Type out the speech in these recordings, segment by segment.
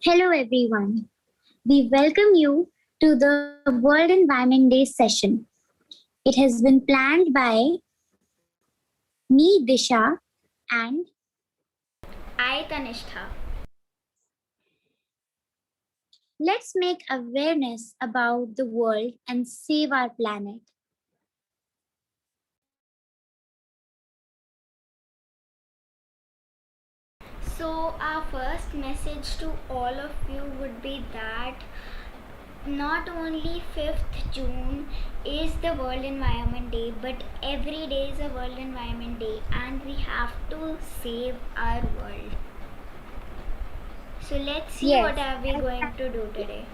Hello, everyone. We welcome you to the World Environment Day session. It has been planned by me, Disha, and I, Tanishtha. let's make awareness about the world and save our planet. So, our first message to all of you would be that not only 5th June is the World Environment Day, but every day is a World Environment Day, and we have to save our world. So, let's see Yes, what are we going to do today.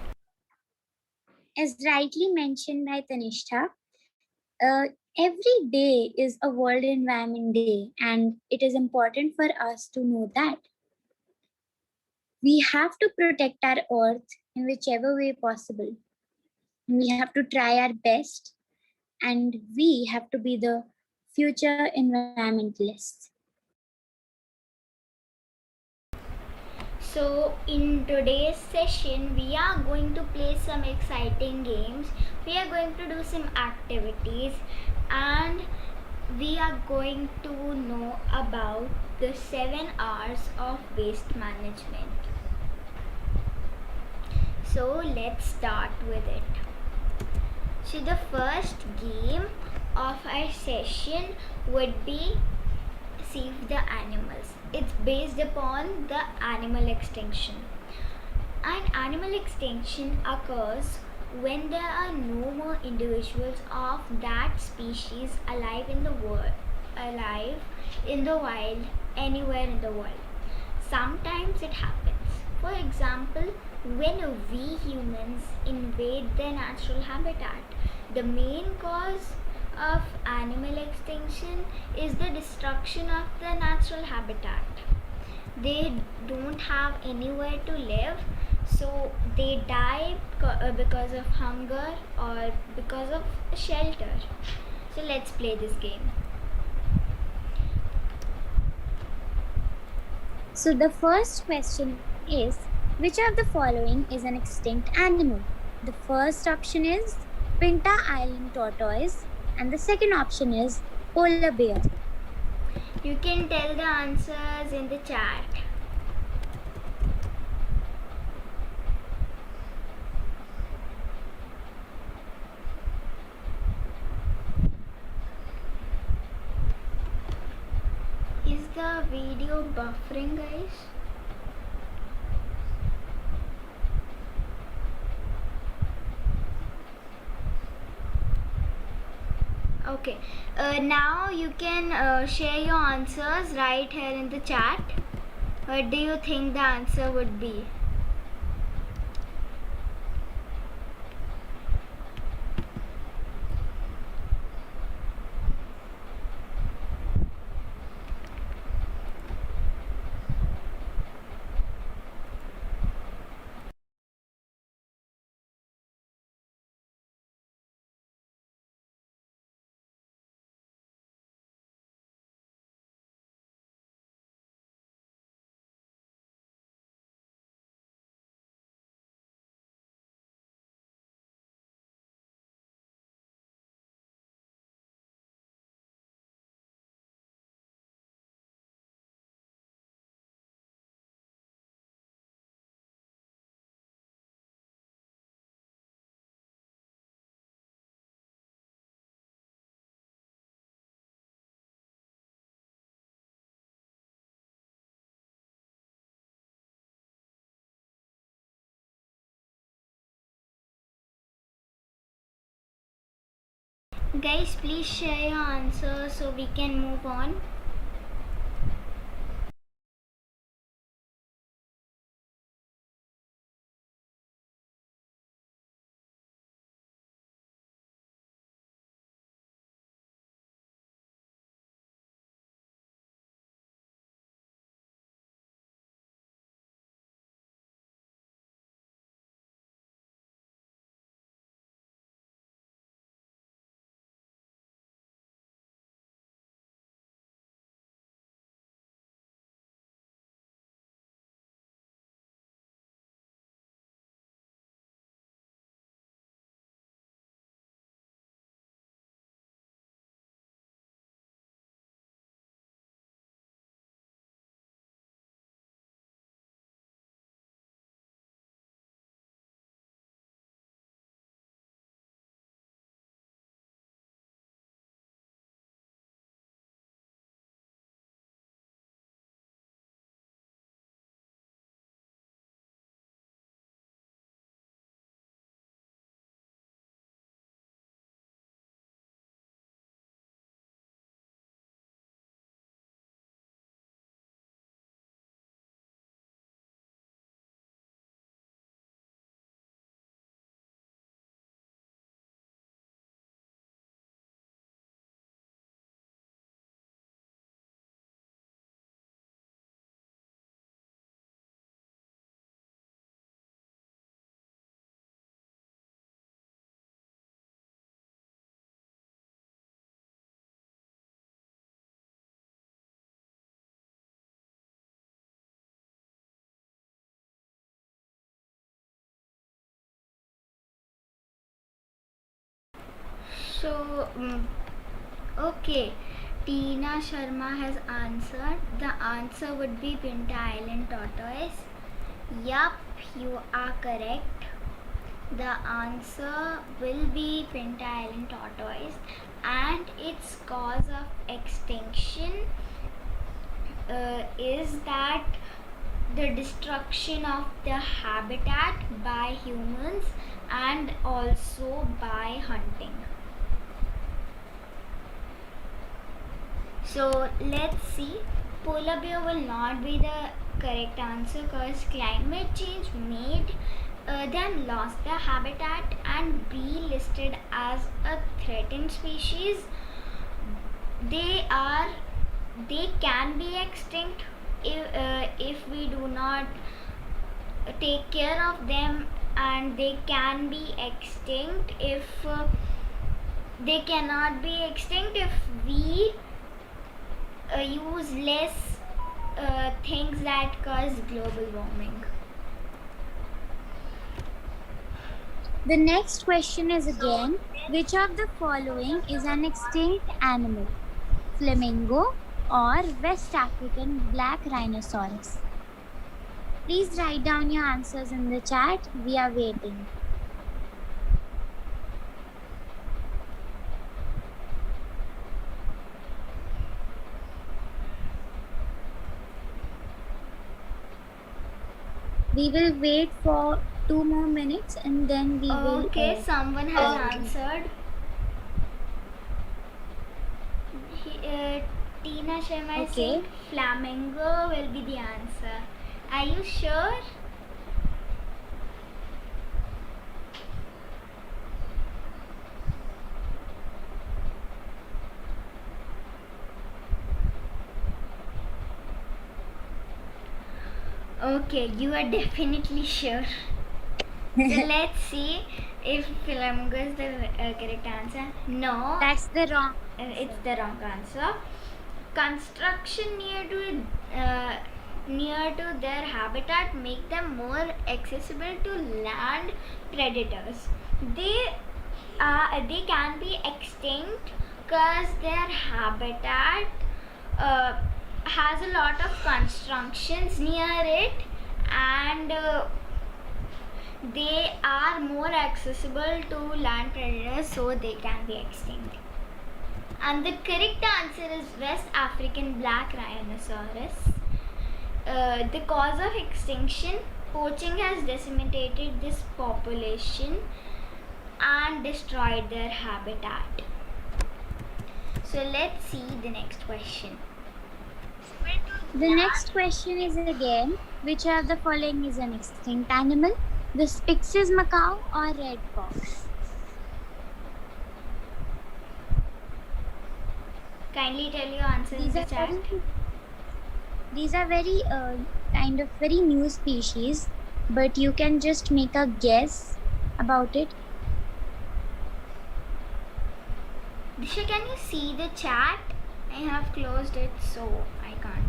as rightly mentioned by Tanishtha, every day is a World Environment Day, and it is important for us to know that. We have to protect our earth in whichever way possible. We have to try our best, and we have to be the future environmentalists. So, in today's session, we are going to play some exciting games, we are going to do some activities, and we are going to know about the 7 R's of waste management. So, let's start with it. So, the first game of our session would be Save the Animals. It's based upon the animal extinction. And animal extinction occurs when there are no more individuals of that species alive in the wild, anywhere in the world. Sometimes it happens. For example, when we humans invade their natural habitat, the main cause of animal extinction is the destruction of the natural habitat. They don't have anywhere to live, so they die because of hunger or because of shelter. So let's play this game. So, the first question is, which of the following is an extinct animal? The first option is Pinta Island tortoise, and the second option is polar bear. You can tell the answers in the chat. Is the video buffering, guys? Okay. Now you can share your answers right here in the chat. What do you think the answer would be? Guys, please share your answers so we can move on. So, okay. Tina Sharma has answered. The answer would be Pinta Island tortoise. Yup, you are correct. The answer will be Pinta Island tortoise, and its cause of extinction is that the destruction of the habitat by humans and also by hunting. So let's see. Polar bear will not be the correct answer because climate change made them lost their habitat and be listed as a threatened species. They can be extinct if we do not take care of them, and they can be extinct if they cannot be extinct if we use less things that cause global warming. The next question is again, which of the following is an extinct animal? Flamingo or West African black rhinoceros? Please write down your answers in the chat. We are waiting. We will wait for 2 more minutes and then we will. Okay, someone has answered. Tina Sharma is saying flamingo will be the answer. Are you sure? Okay, you are definitely sure. So let's see if flamingo is the correct answer. No, That's the wrong. It's the wrong answer. Construction near to their habitat make them more accessible to land predators. They can be extinct because their habitat has a lot of constructions near it, and they are more accessible to land predators, so they can be extinct. And the correct answer is West African black rhinoceros. The cause of extinction: poaching has decimated this population and destroyed their habitat. So let's see the next question. The next question is again, which of the following is an extinct animal? The Spix's macaw or red fox? Kindly tell your answer in the chat. These are very kind of very new species, but you can just make a guess about it. Disha, can you see the chat? I have closed it, so I can't.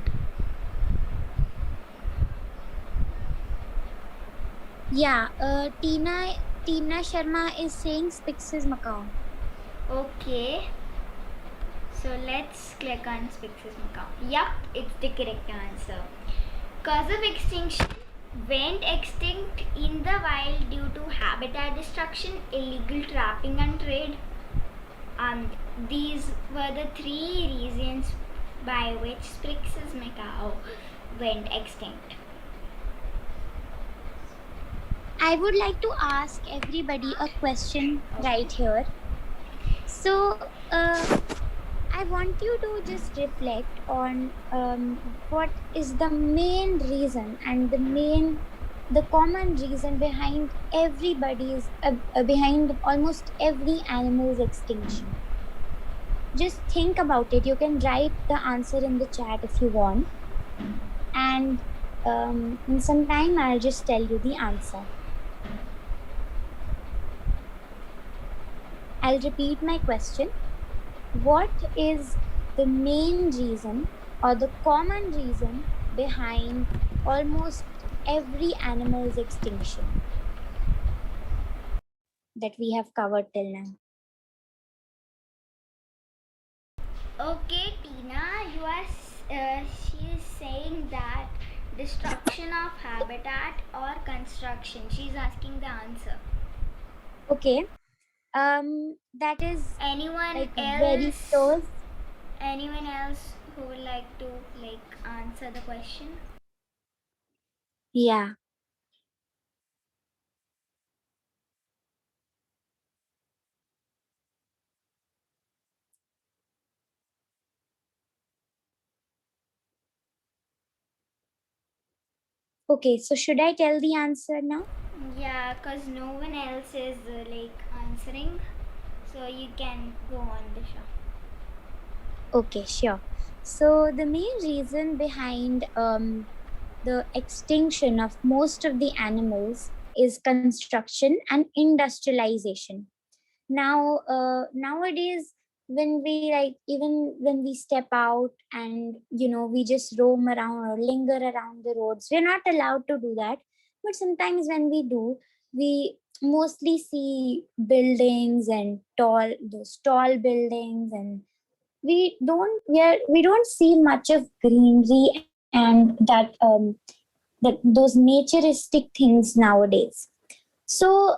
Yeah, Tina Sharma is saying Spix's macaw. Okay. So let's click on Spix's macaw. Yup, it's the correct answer. Cause of extinction: went extinct in the wild due to habitat destruction, illegal trapping and trade. And these were the 3 reasons by which Spix's macaw went extinct. I would like to ask everybody a question right here. So, I want you to just reflect on what is the main reason and the common reason behind behind almost every animal's extinction. Just think about it. You can write the answer in the chat if you want, and in some time I'll just tell you the answer. I'll repeat my question. What is the main reason or the common reason behind almost every animal's extinction that we have covered till now? Okay, Tina, you are. She is saying that destruction of habitat or construction. She's asking the answer. Okay. That is Anyone like very else? close. Anyone else who would like to answer the question? Yeah. Okay, so should I tell the answer now? Yeah, cause no one else is answering, so you can go on, Disha. Okay, sure. So the main reason behind the extinction of most of the animals is construction and industrialization. Now, nowadays, when we like, even when we step out and we just roam around or linger around the roads, we're not allowed to do that. But sometimes when we do, we mostly see buildings and those tall buildings, and we don't see much of greenery and that those naturistic things nowadays. So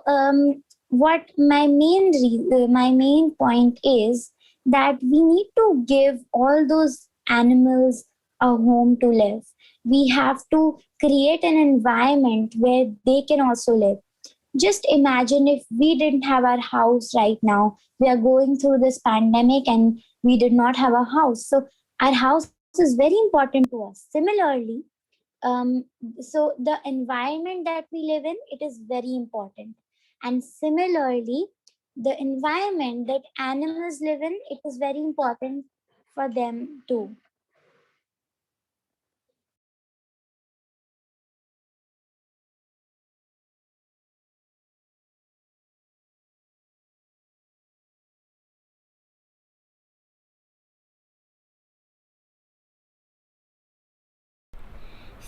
what my main point is that we need to give all those animals a home to live. We have to create an environment where they can also live. Just imagine if we didn't have our house right now. We are going through this pandemic and we did not have a house. So our house is very important to us. Similarly, um, so the environment that we live in, it is very important. And similarly, the environment that animals live in, it is very important for them too.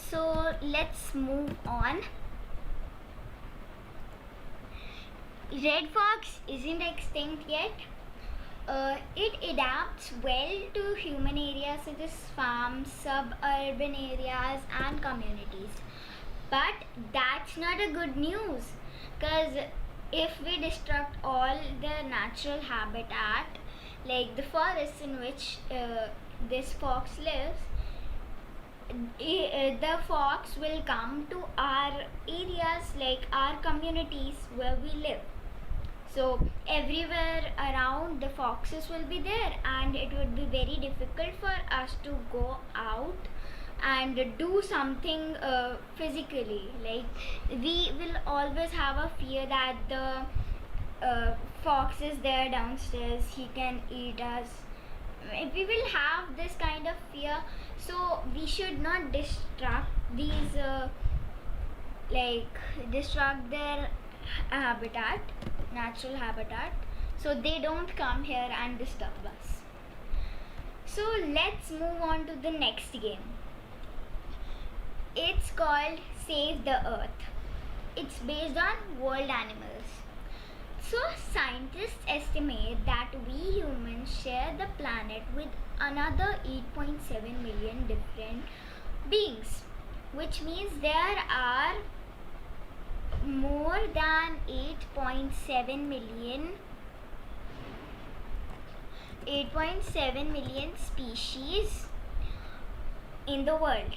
So let's move on. Red fox isn't extinct yet. It adapts well to human areas such as farms, suburban areas, and communities. But that's not a good news, because if we destruct all the natural habitat, like the forests in which this fox lives, the fox will come to our areas, like our communities where we live. So everywhere around the foxes will be there, and it would be very difficult for us to go out and do something physically. Like, we will always have a fear that the fox is there downstairs, he can eat us. We will have this kind of fear, so we should not destruct these like destruct their habitat, natural habitat, so they don't come here and disturb us. So let's move on to the next game. It's called Save the Earth. It's based on world animals. So scientists estimate that we humans share the planet with another 8.7 million different beings, which means there are more than 8.7 million species in the world,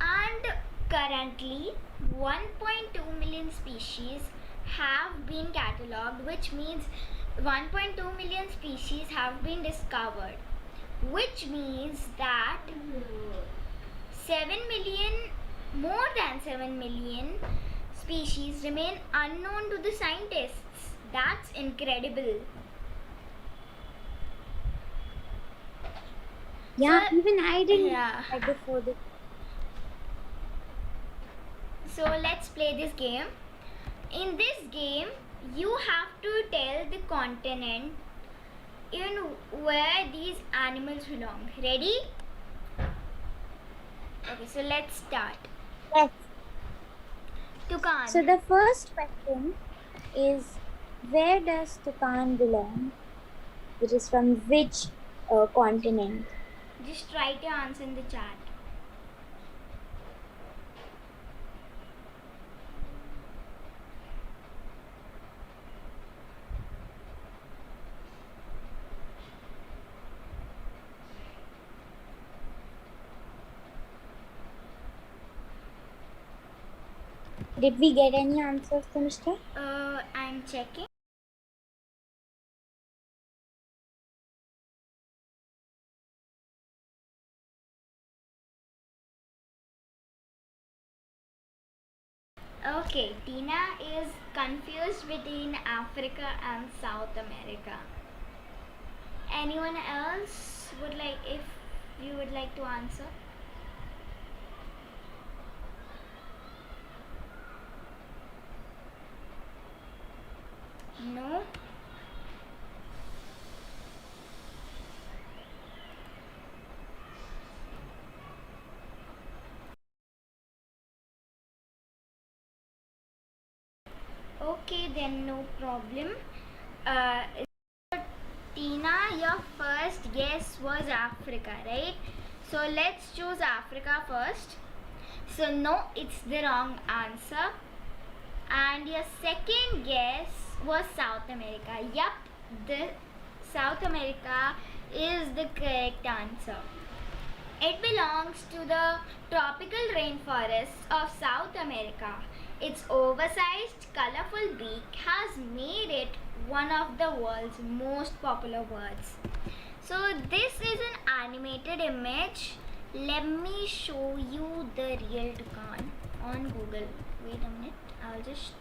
and currently 1.2 million species have been catalogued, which means 1.2 million species have been discovered, which means that 7 million, more than 7 million species remain unknown to the scientists. That's incredible. So, Yeah, even I didn't know yeah. that before this. So let's play this game. In this game, you have to tell the continent in where these animals belong. Ready? Okay, so let's start. Yes. Tucan. So the first question is, where does Tucan belong? It is from which continent. Just write your answer in the chat. Did we get any answers, Tanishta? I'm checking. Okay, Tina is confused between Africa and South America. Anyone else would like, if you would like to answer? No? Okay, then no problem. Uh, Tina, your first guess was Africa, right? So let's choose Africa first. So no, it's the wrong answer. And your second guess was South America. Yup, the South America is the correct answer. It belongs to the tropical rainforests of South America. Its oversized, colorful beak has made it one of the world's most popular birds. So this is an animated image. Let me show you the real toucan on Google. Wait a minute, I'll just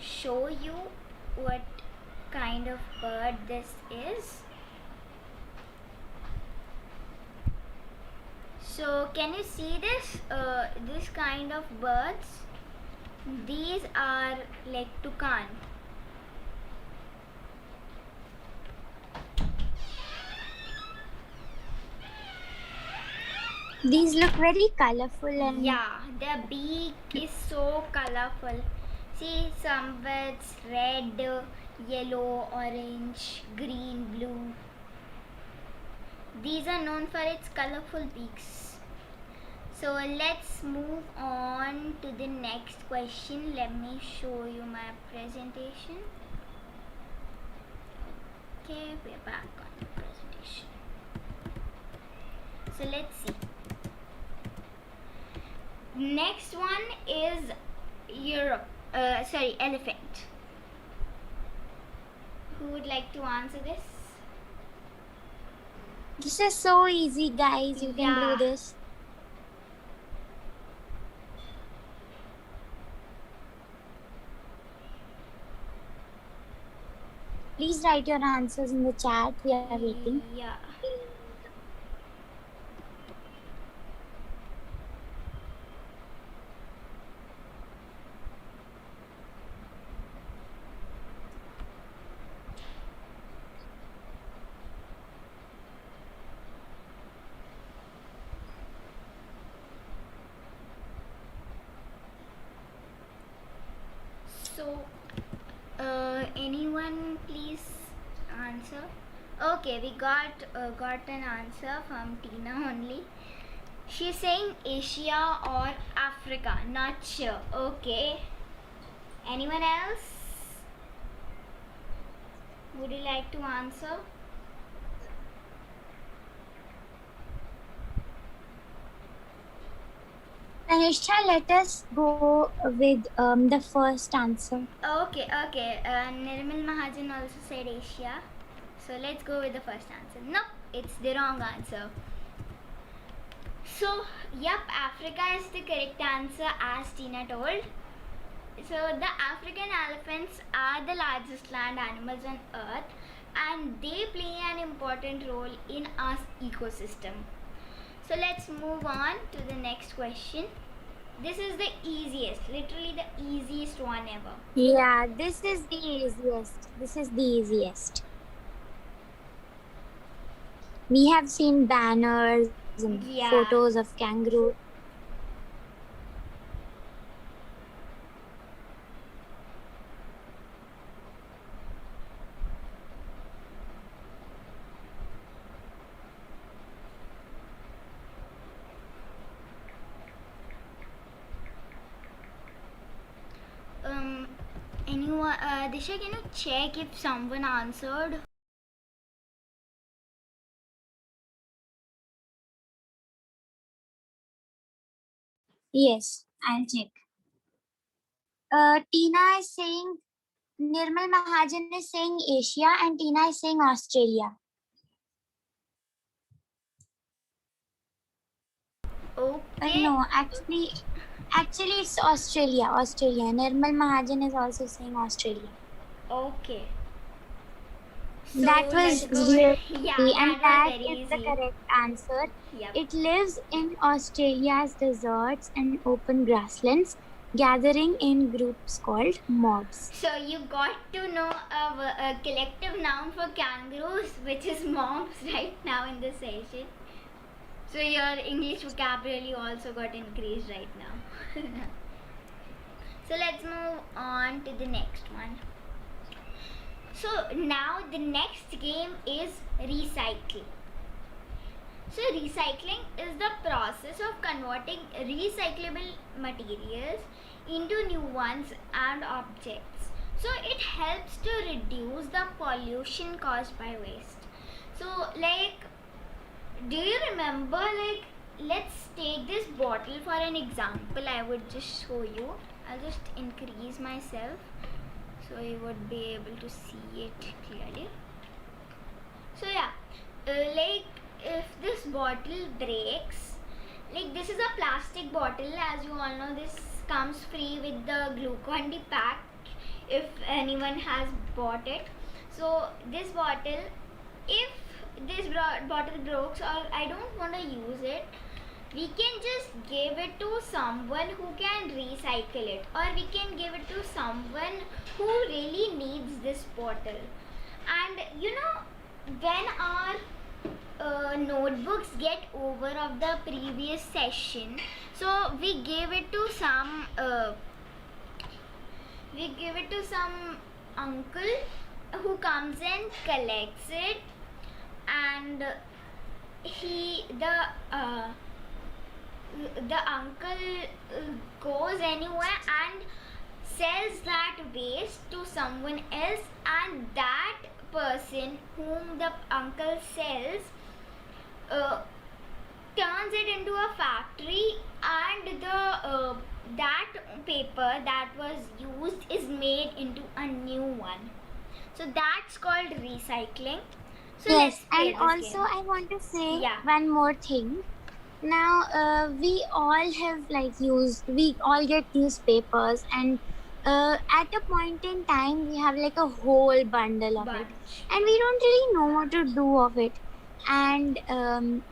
show you what kind of bird this is. So can you see this? This kind of birds. These are like toucan. These look very colorful and Yeah, their beak is so colorful. See, some birds red, yellow, orange, green, blue. These are known for its colorful beaks. So let's move on to the next question. Let me show you my presentation. Okay, we're back on the presentation. So let's see. Next one is elephant. Who would like to answer this? this is so easy, guys. You can do this. Please write your answers in the chat. We are waiting. Yeah. So, anyone please answer? Okay, we got an answer from Tina only. She's saying Asia or Africa, not sure. Okay. Anyone else? Would you like to answer? Tanishtha, let us go with the first answer. Okay. Nirmal Mahajan also said Asia. So let's go with the first answer. Nope, it's the wrong answer. So, yup, Africa is the correct answer as Tina told. So, the African elephants are the largest land animals on earth and they play an important role in our ecosystem. So, let's move on to the next question. This is the easiest, literally the easiest one ever. Yeah, this is the easiest. We have seen banners and photos of kangaroos. Disha, can you check if someone answered? Yes, I'll check. Tina is saying, Nirmal Mahajan is saying Asia, and Tina is saying Australia. Okay. No, actually it's Australia. Australia. Nirmal Mahajan is also saying Australia. Okay. So That let's was go. really Yeah, easy, and that was that very is the easy. correct answer. Yep. It lives in Australia's deserts and open grasslands, gathering in groups called mobs. So you got to know a collective noun for kangaroos, which is mobs, right now in this session. So your English vocabulary also got increased right now. So let's move on to the next one. So now the next game is recycling. So recycling is the process of converting recyclable materials into new ones and objects. So it helps to reduce the pollution caused by waste. So do you remember, let's take this bottle for an example. I would just show you. I'll just increase myself so you would be able to see it clearly. So yeah, if this bottle breaks, this is a plastic bottle, as you all know, this comes free with the Glucon-D pack if anyone has bought it. So this bottle, if this bottle breaks or I don't want to use it, we can just give it to someone who can recycle it, or we can give it to someone who really needs this bottle. And when our notebooks get over of the previous session, so we give it to some uncle who comes and collects it, and he the uncle goes anywhere and sells that waste to someone else, and that person whom the uncle sells uh, turns it into a factory, and that paper that was used is made into a new one. So that's called recycling. So let's Yes, play and this also game. I want to say Yeah. one more thing. Now, we all have we all get newspapers, and at a point in time, we have like a whole bundle of it, Bunch. and we don't really know what to do of it. And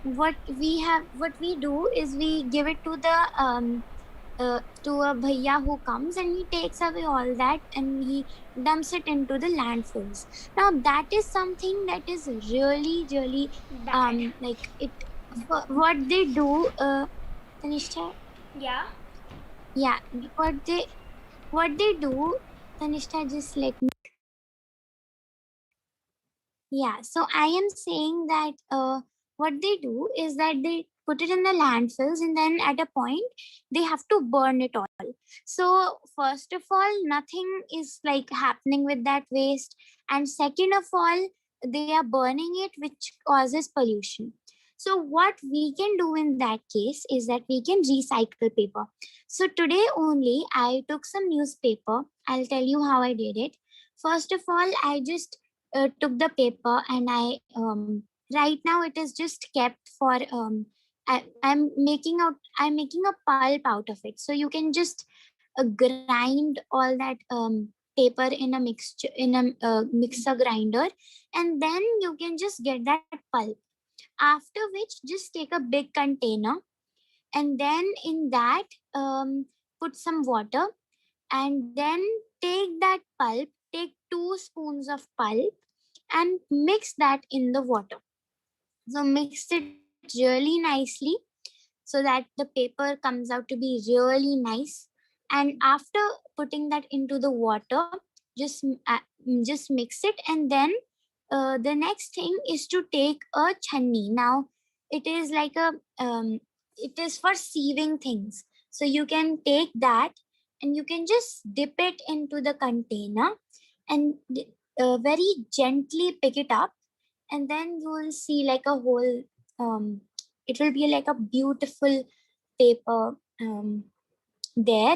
what we do is we give it to a bhaiya who comes, and he takes away all that and he dumps it into the landfills. Now that is something that is really really Bad. like it what they do, Tanishta. Yeah. Yeah, what they do, Tanishta, just let me. Yeah, so I am saying that what they do is that they put it in the landfills, and then at a point they have to burn it all. So first of all, nothing is like happening with that waste, and second of all, they are burning it, which causes pollution. So what we can do in that case is that we can recycle paper. So today only I took some newspaper. I'll tell you how I did it. First of all, I just took the paper, and I right now it is just kept for I'm making a pulp out of it. So you can just grind all that paper in a mixer grinder, and then you can just get that pulp. After which, just take a big container, and then in that put some water, and then take that pulp, take 2 spoons of pulp, and mix that in the water. So mix it really nicely so that the paper comes out to be really nice. And after putting that into the water, just mix it, and then the next thing is to take a chhanni. Now it is like a it is for sieving things. So you can take that, and you can just dip it into the container, and very gently pick it up, and then you will see like a whole it will be like a beautiful paper there.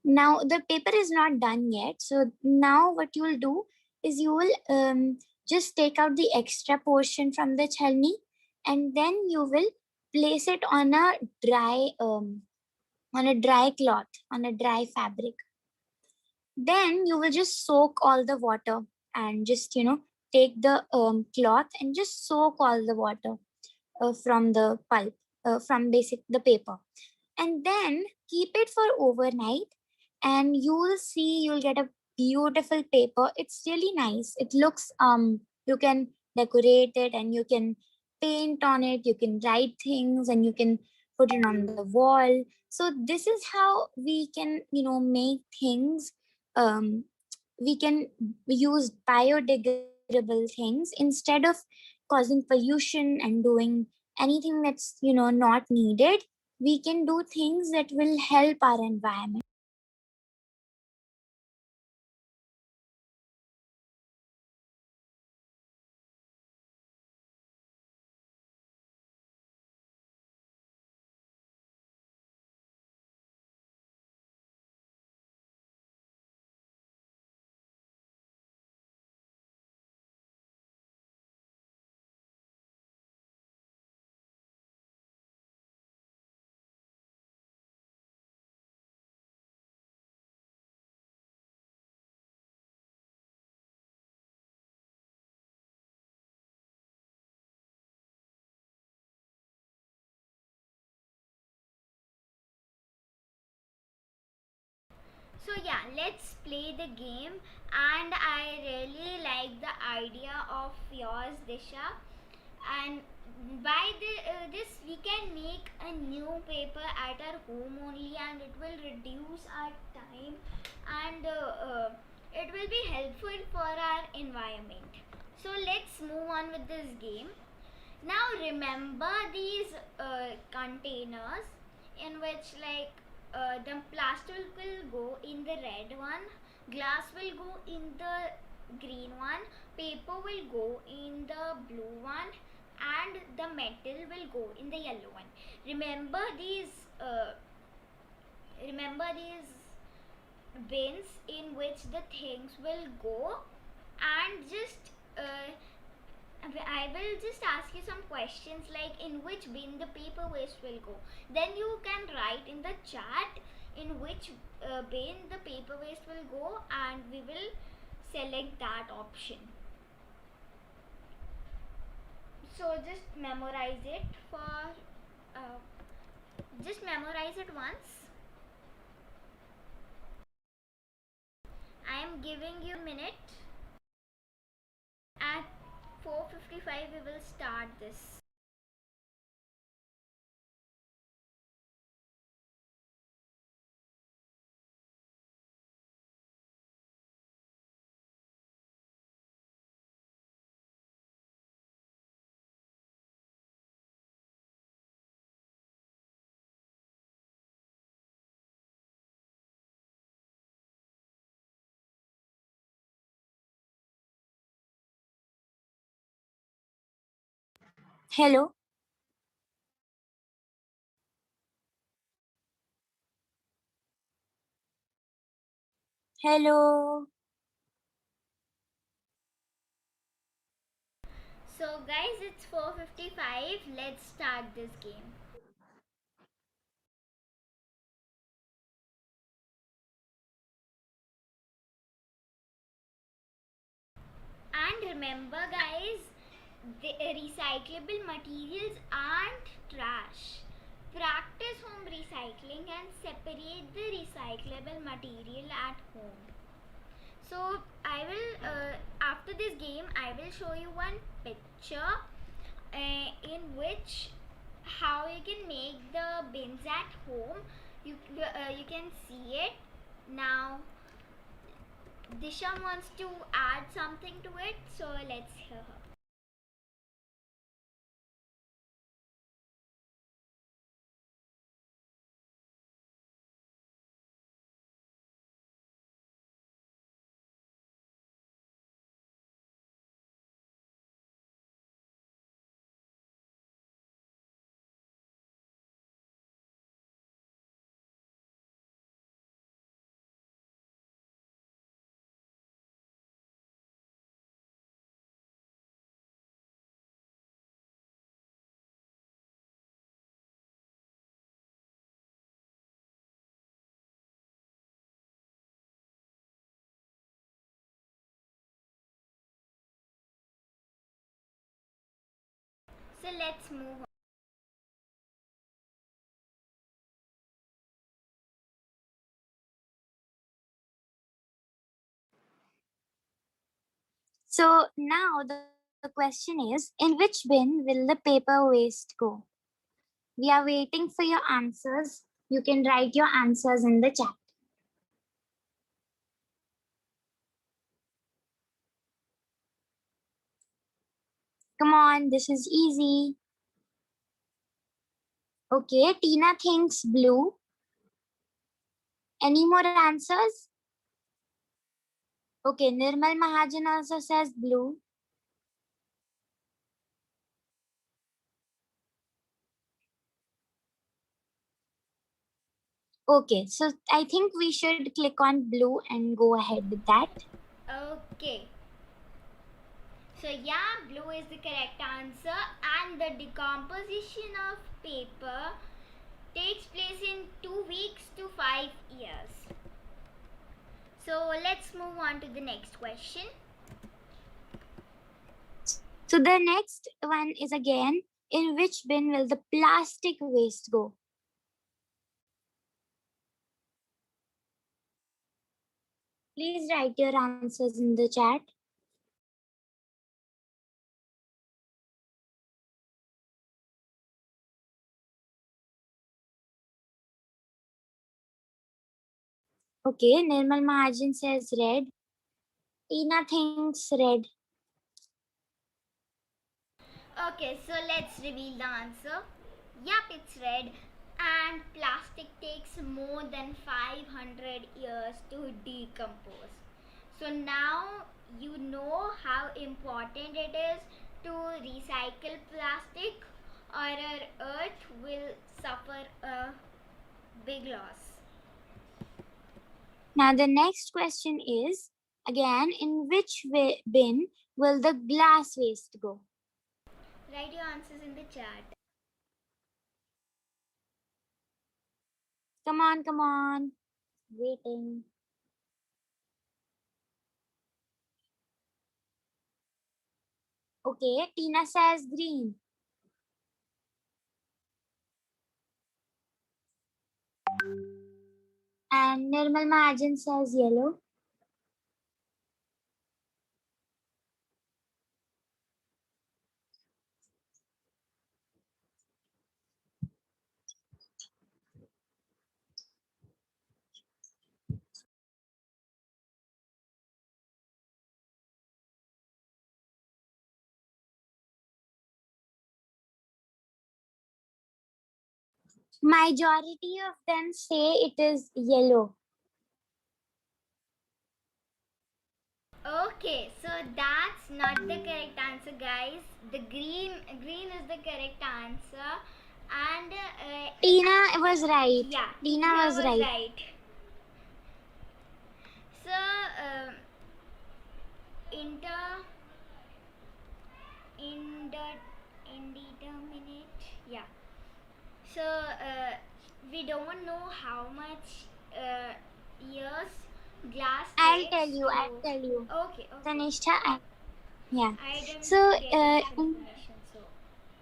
Now the paper is not done yet, so now what you will do is you will just take out the extra portion from the chalni, and then you will place it on a dry cloth, on a dry fabric. Then you will just soak all the water, and just take the cloth and just soak all the water from the pulp, from basic the paper, and then keep it for overnight, and you will see you'll get a beautiful paper. It's really nice. It looks you can decorate it, and you can paint on it, you can write things, and you can put it on the wall. So this is how we can make things. We can use biodegradable things instead of causing pollution and doing anything that's not needed. We can do things that will help our environment. So yeah, let's play the game. And I really like the idea of yours, Disha. And by this, we can make a new paper at our home only, and it will reduce our time, and it will be helpful for our environment. So let's move on with this game. Now remember these containers in which, like, the plastic will go in the red one, glass will go in the green one, paper will go in the blue one, and the metal will go in the yellow one. Remember these uh, remember these bins in which the things will go. And just I will just ask you some questions, like in which bin the paper waste will go. Then you can write in the chat in which bin the paper waste will go, and we will select that option. So uh, just memorize it once. I am giving you a minute. At 4:55 we will start this. Hello. Hello. So guys, it's 4:55. Let's start this game. And remember, guys, the recyclable materials aren't trash. Practice home recycling and separate the recyclable material at home. So I will after this game I will show you one picture in which how you can make the bins at home. You can see it now. Disha wants to add something to it, so let's hear her. let's move on. So now the question is, in which bin will the paper waste go? We are waiting for your answers. You can write your answers in the chat. Come on, this is easy. Okay, Tina thinks blue. Any more answers? Okay, Nirmal Mahajan also says blue. Okay, so I think we should click on blue and go ahead with that. Okay. So yeah, blue is the correct answer, and the decomposition of paper takes place in 2 weeks to 5 years. So let's move on to the next question. So the next one is again, in which bin will the plastic waste go? Please write your answers in the chat. Okay, Nirmal Mahajan says red. Tina thinks red. Okay, so let's reveal the answer. Yup, it's red, and plastic takes more than 500 years to decompose. So now you know how important it is to recycle plastic, or our earth will suffer a big loss. Now the next question is, again, in which bin will the glass waste go? Write your answers in the chat. Come on, come on. Waiting. Okay, Tina says green. And Nirmal Mahajan says yellow. Majority of them say it is yellow. Okay, so that's not the correct answer, guys. The green is the correct answer, and Tina was right. yeah, Tina Tina was was right. right. So inter indeterminate, yeah. So we don't know how much years glass I'll takes tell you. to. I'll tell you. Okay, okay. Tanishtha, yeah. I didn't So, get this information, so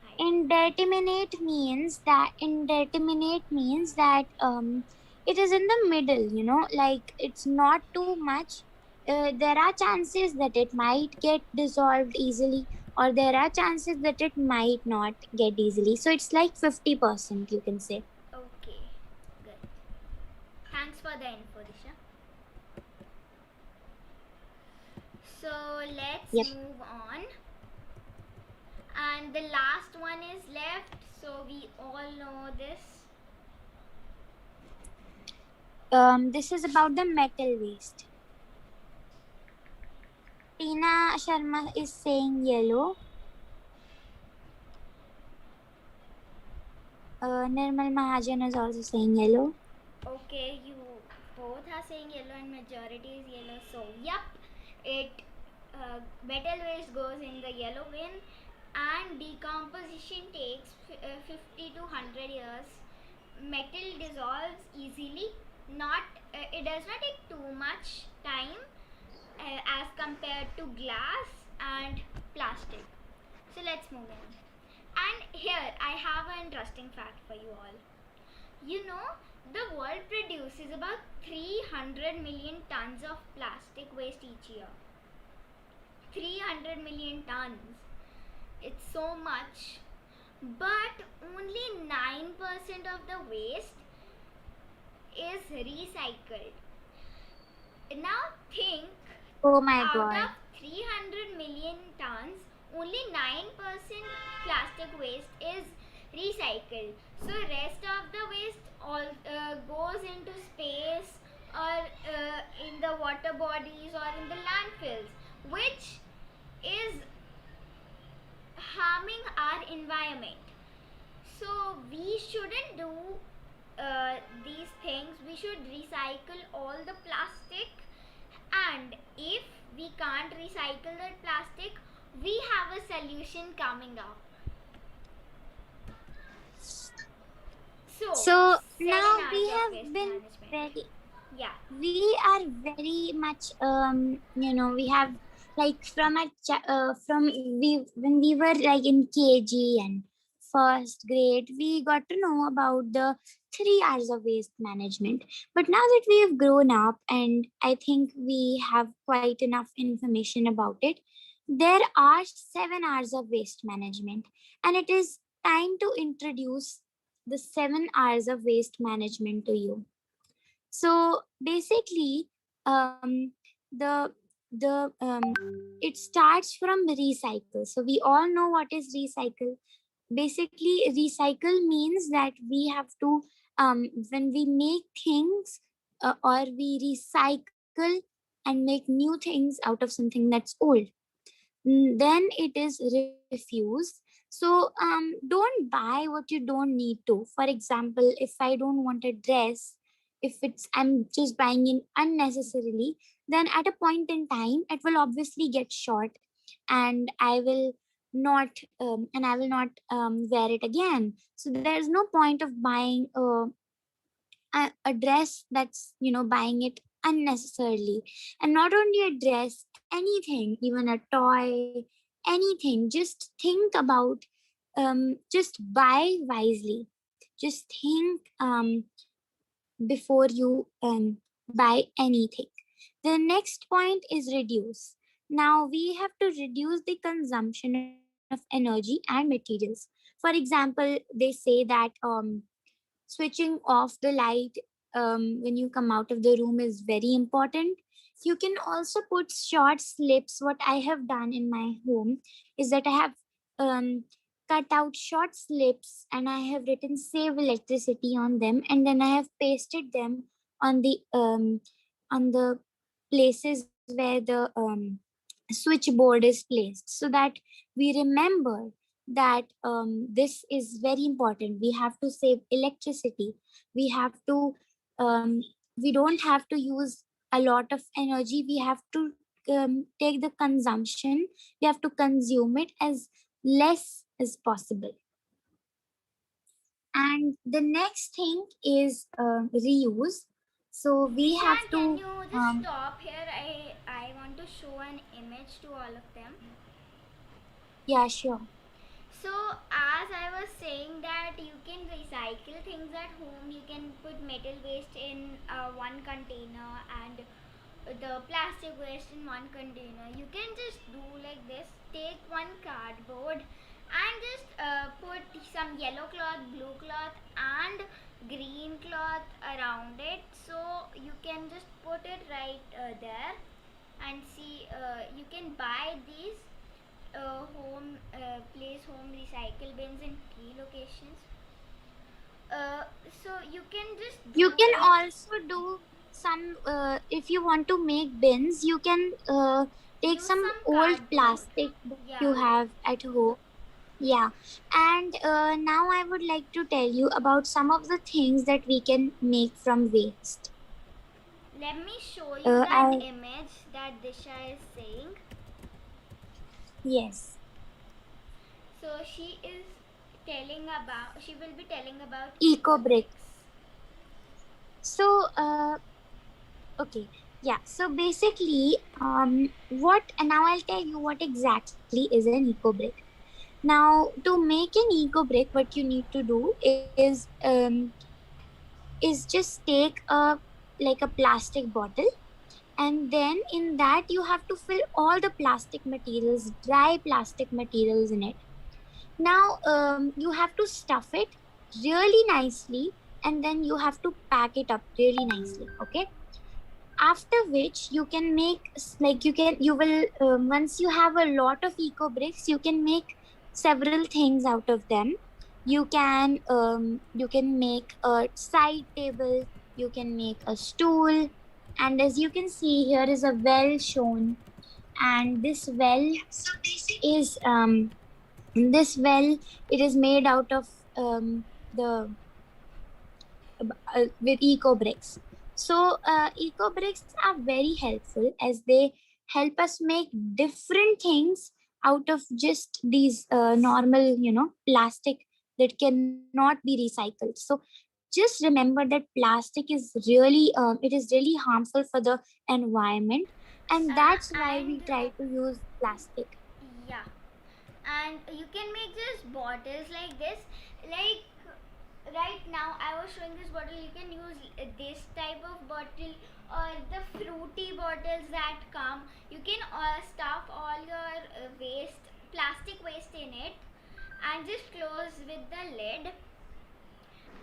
I. indeterminate means that it is in the middle. You know, like it's not too much. There are chances that it might get dissolved easily, or there are chances that it might not get easily. So it's like 50%, you can say. Okay, good. Thanks for the info, Disha. So let's Yep. move on. And the last one is left, so we all know this. This is about the metal waste. Tina Sharma is saying yellow. Nirmal Mahajan is also saying yellow. Okay, you both are saying yellow and majority is yellow. So, yep, it metal waste goes in the yellow bin, and decomposition takes 50 to 100 years. Metal dissolves easily. Not it does not take too much time as compared to glass and plastic. So let's move on. And And here I have an interesting fact for you all. You know, the world produces about 300 million tons of plastic waste each year. 300 million tons. It's so much. But only 9% of the waste is recycled. Now think, Oh my out of god. 300 million tons, only 9% plastic waste is recycled. So rest of the waste all goes into space or in the water bodies or in the landfills, which is harming our environment. So we shouldn't do these things. We should recycle all the plastic, and if we can't recycle that plastic, we have a solution coming up. So So 7 now hours we of have waste been management. very, Yeah. we are very much, we have, like, from from we when we were like in KG and first grade, we got to know about the 3 hours of waste management. But now that we have grown up, and I think we have quite enough information about it, there are 7 hours of waste management, and it is time to introduce the 7 hours of waste management to you. So basically, um, the it starts from recycle. So we all know what is recycle. Basically, recycle means that we have to, when we make things, or we recycle and make new things out of something that's old, then it is refused. So don't buy what you don't need to. For example, if I don't want a dress, if it's I'm just buying it unnecessarily, then at a point in time it will obviously get short, and I will not wear it again. So there's no point of buying a dress that's, buying it unnecessarily. And not only a dress, anything, even a toy, anything, just think about, just buy wisely. Just think, before you buy anything. The next point is reduce. Now we have to reduce the consumption of energy and materials. For example, they say that switching off the light when you come out of the room is very important. You can also put short slips. What I have done in my home is that I have um, cut out short slips, and I have written save electricity on them, and then I have pasted them on the places where the switchboard is placed, so that we remember that this is very important. We have to save electricity. We have to, we don't have to use a lot of energy. We have to take the consumption, we have to consume it as less as possible. And the next thing is reuse. So we have Dishan, can to, you just stop here? I want to show an image to all of them. yeah, sure. So, as I was saying that you can recycle things at home, you can put metal waste in one container and the plastic waste in one container. You can just do like this: take one cardboard and just put some yellow cloth, blue cloth, and green cloth around it. So, you can just put it right there and see. You can buy these place home recycle bins in key locations. Uh, so you can just do You can it. also do some, if you want to make bins, you can take Use some some old cardboard. plastic that you Yeah. have at home. Yeah. And now I would like to tell you about some of the things that we can make from waste. Let me show you that I image that Disha is saying. Yes. So she will be telling about Eco eco brick. bricks. So okay. Yeah. So basically, what and now I'll tell you what exactly is an eco brick. Now, to make an eco brick, what you need to do is just take a like a plastic bottle, and then in that you have to fill all the plastic materials, dry plastic materials in it. Now, you have to stuff it really nicely, and then you have to pack it up really nicely. Okay, after which you can make you will once you have a lot of eco bricks, you can make several things out of them. You can make a side table, you can make a stool, and as you can see, here is a well shown, and is this well it is made out of the with eco bricks. So eco bricks are very helpful as they help us make different things out of just these normal, plastic that cannot be recycled. So just remember that plastic is really it is really harmful for the environment, and that's why And we try to use plastic. yeah, and you can make just bottles like this. Like right now, I was showing this bottle. You can use this type of bottle or the fruity bottles that come. You can stuff all your plastic waste in it, and just close with the lid.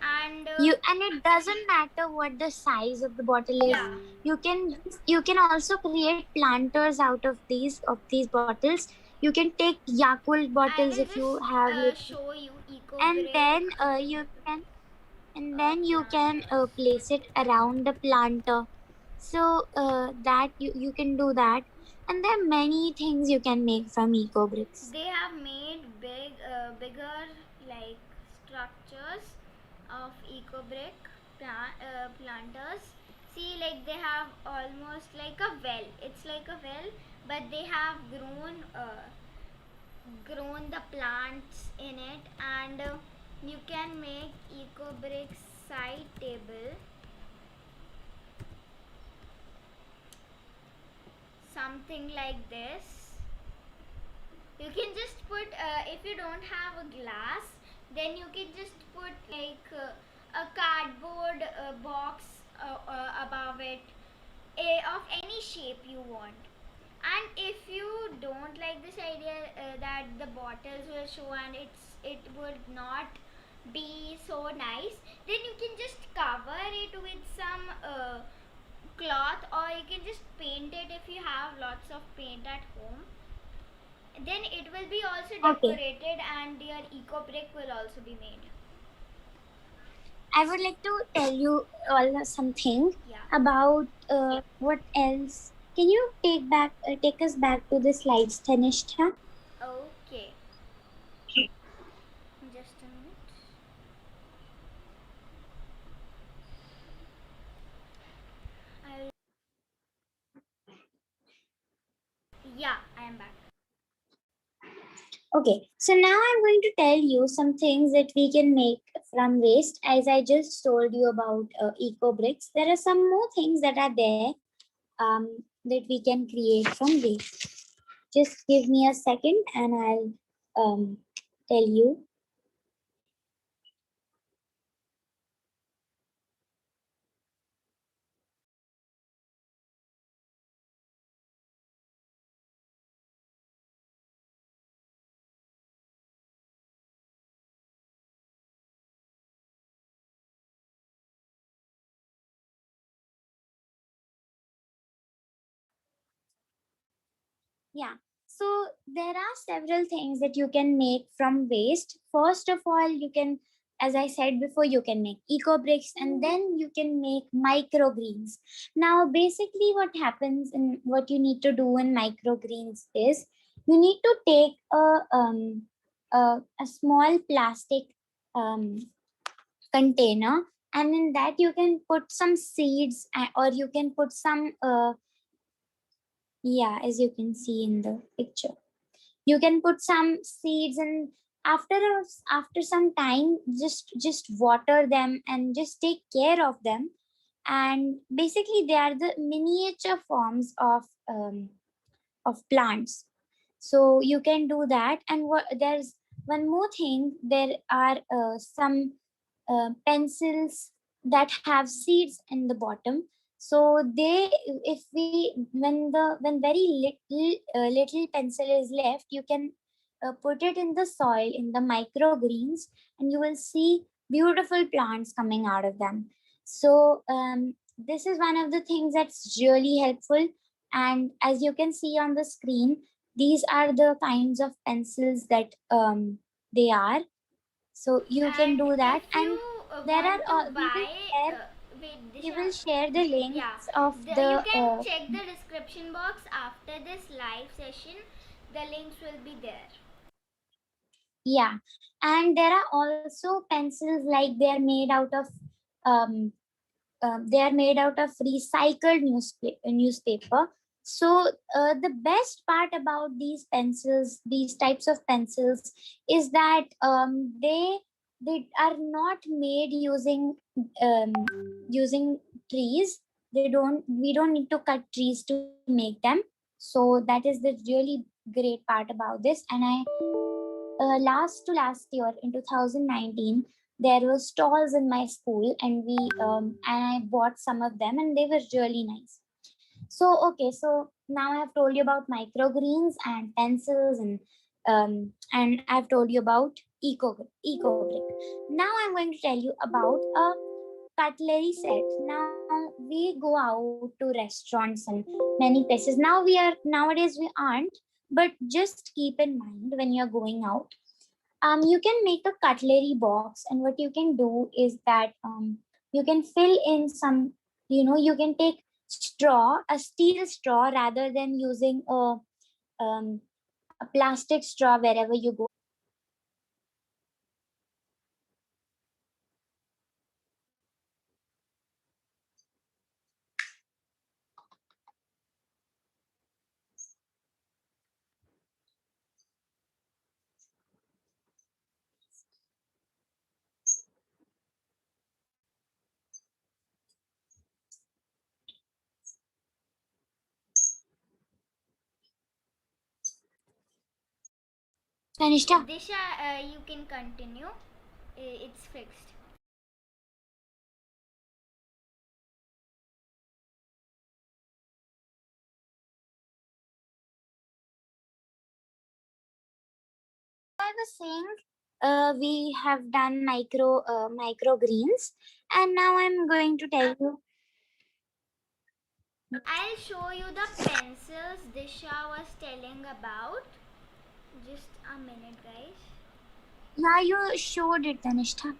And And it doesn't matter what the size of the bottle is. yeah, You can also create planters out of these bottles. You can take Yakult I bottles will if you just have it, show you eco and brick then you can planters. place it around the planter, so that you can do that. And there are many things you can make from eco bricks. They have made bigger like structures of eco brick planters. See, like they have almost like a well. It's like a well, but they have grown the plants in it, and you can make eco brick side table, something like this. You can just put if you don't have a glass, then you can just put like a cardboard box above it, of any shape you want. And if you don't like this idea that the bottles will show and it would not be so nice, then you can just cover it with some cloth, or you can just paint it if you have lots of paint at home. Then it will be also Okay, decorated and your eco brick will also be made. I would like to tell you all something Yeah. about what else. Can you take us back to the slides, Tanishtha? Okay. Just a minute. I Yeah, I am back. Okay, so now I'm going to tell you some things that we can make from waste. As I just told you about eco bricks, there are some more things that are there that we can create from waste. Just give me a second and I'll tell you. Yeah. So there are several things that you can make from waste. First of all, you can, as I said before, you can make eco bricks, and then you can make microgreens. Now, basically, what happens and what you need to do in microgreens is you need to take a small plastic um, container, and in that you can put some seeds, or you can put some yeah, as you can see in the picture, you can put some seeds, and after some time, just water them and just take care of them. And basically they are the miniature forms of plants. So you can do that. And what there's one more thing, there are some pencils that have seeds in the bottom. So they, if we, when very little pencil is left, you can put it in the soil in the microgreens, and you will see beautiful plants coming out of them. So this is one of the things that's really helpful. And as you can see on the screen, these are the kinds of pencils that they are. So you can And do that. if you And there are want to we will buy, share, wait, we Disha, will share the yeah, links of you the can check the description box after this live session. The links will be there. yeah. And there are also pencils like they are made out of um, they are made out of recycled newspaper. So the best part about these pencils, these types of pencils, is that they are not made um, using trees. They don't We don't need to cut trees to make them. So that is the really great part about this. And I last year in 2019, there were stalls in my school, and we and I bought some of them, and they were really nice. So okay, so now I have told you about microgreens and pencils, and I've told you about eco brick. Now I'm going to tell you about a cutlery set. Now we go out to restaurants and many places. Nowadays we aren't, but just keep in mind when you're going out, you can make a cutlery box, and what you can do is that you can fill in some, you can take a steel straw, rather than using a plastic straw wherever you go. Tanishta, Disha, you can continue. It's fixed. I was saying, we have done microgreens, and now I'm going to tell you. I'll show you the pencils Disha was telling about. Just a minute, guys. Yeah, you showed it, Tanishta.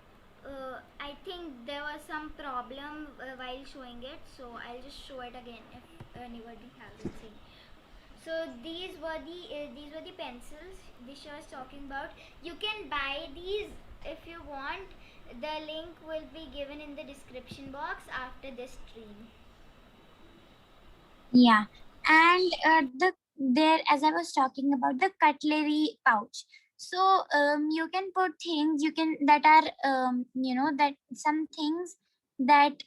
I think there was some problem while showing it, so I'll just show it again if anybody hasn't seen. So these were the pencils Disha was talking about. You can buy these if you want. The link will be given in the description box after this stream. Yeah, and as I was talking about the cutlery pouch. So you can put things, you can that are that some things that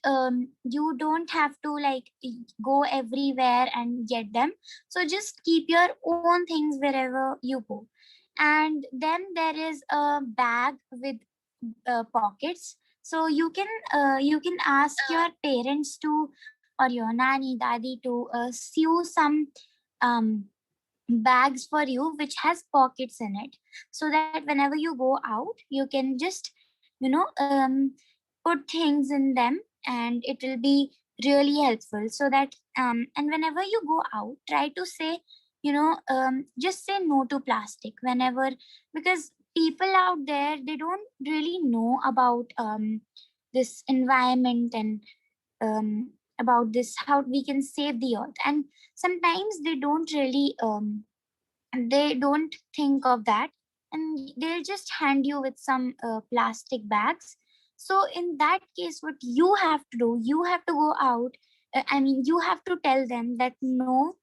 you don't have to like go everywhere and get them. So just keep your own things wherever you go. And then there is a bag with pockets. So you can ask your parents to, or your nanny daddy to sew some um, bags for you which has pockets in it, so that whenever you go out you can just put things in them, and it will be really helpful. So that and whenever you go out, try to say, just say no to plastic whenever, because people out there, they don't really know about this environment, and about this, how we can save the earth. And sometimes they don't think of that, and they'll just hand you with some plastic bags. So in that case, what you have to do, you have to go out, you have to tell them that no,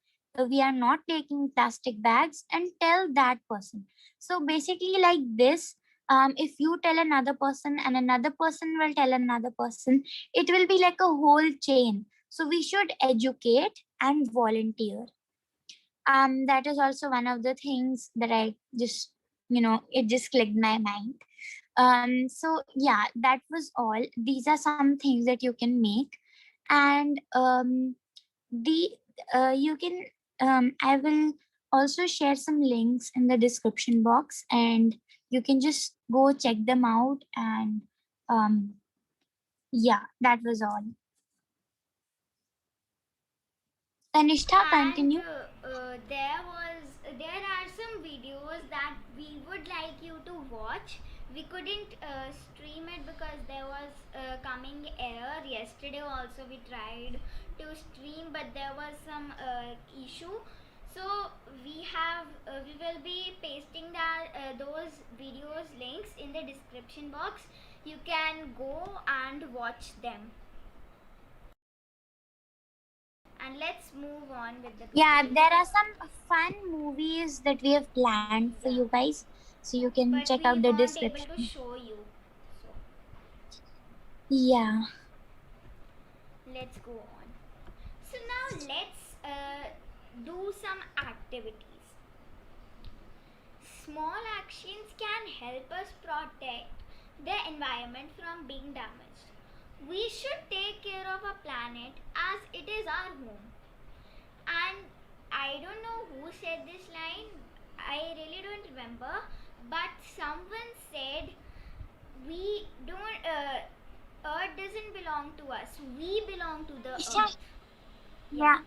we are not taking plastic bags, and tell that person. So basically like this, if you tell another person and another person will tell another person, it will be like a whole chain. So we should educate and volunteer. That is also one of the things that I just it just clicked my mind. So yeah, that was all. These are some things that you can make. And the you can I will also share some links in the description box, and you can just go check them out. And um yeah, that was all. Tanishtha, And continue. there are some videos that we would like you to watch. We couldn't stream it because there was coming error. Yesterday also we tried to stream, but there was some issue. So we will be pasting that those videos links in the description box. You can go and watch them. And let's move on with the Yeah, PPT. there are some fun movies that we have planned for you Yeah, guys, so you can but check out we the weren't able to description. show you. So Yeah. let's go on. So now let's do some activities. Small actions can help us protect the environment from being damaged. We should take care of our planet as it is our home. And I don't know who said this line, I really don't remember, but someone said we don't earth doesn't belong to us, we belong to the Isha, earth. Yeah. yeah.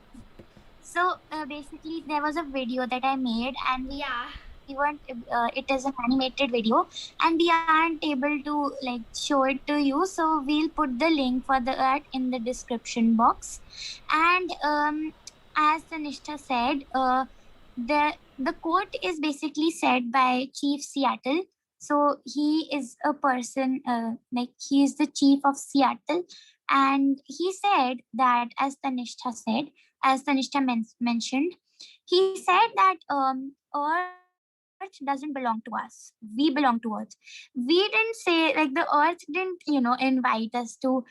So basically, there was a video that I made, and Yeah. we weren't. It is an animated video, and we aren't able to like show it to you. So we'll put the link for that in the description box. And as Tanishtha said, the quote is basically said by Chief Seattle. So he is a person, like he is the chief of Seattle, and he said that, as Tanishtha mentioned, he said that Earth doesn't belong to us. We belong to Earth. We didn't say, like, the Earth didn't, invite us to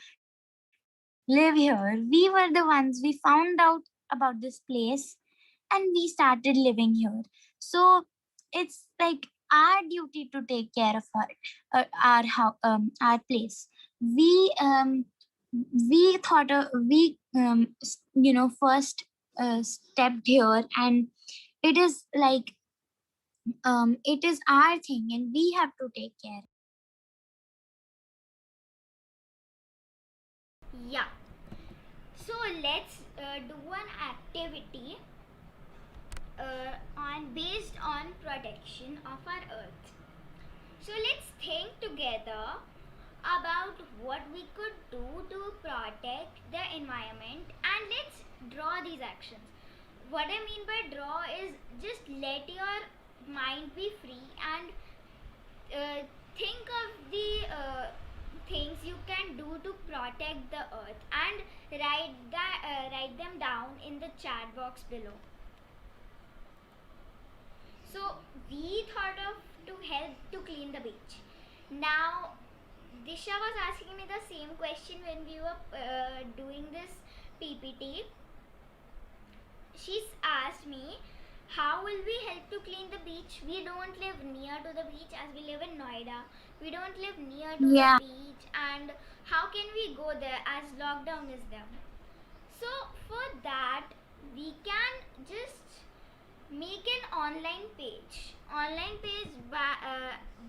live here. We were the ones. We found out about this place and we started living here. So it's like our duty to take care of our place. We first stepped here, and it is like it is our thing, and we have to take care. Yeah. So let's do an activity on based on protection of our earth. So let's think together about what we could do to protect the environment, and let's draw these actions. What I mean by draw is just let your mind be free and think of the things you can do to protect the earth, and write them down in the chat box below. So we thought of to help to clean the beach. Now Disha was asking me the same question when we were doing this PPT. She's asked me, how will we help to clean the beach? We don't live near to the beach as we live in Noida. We don't live near to the Yeah. beach, and how can we go there as lockdown is there? So for that we can just make an online page.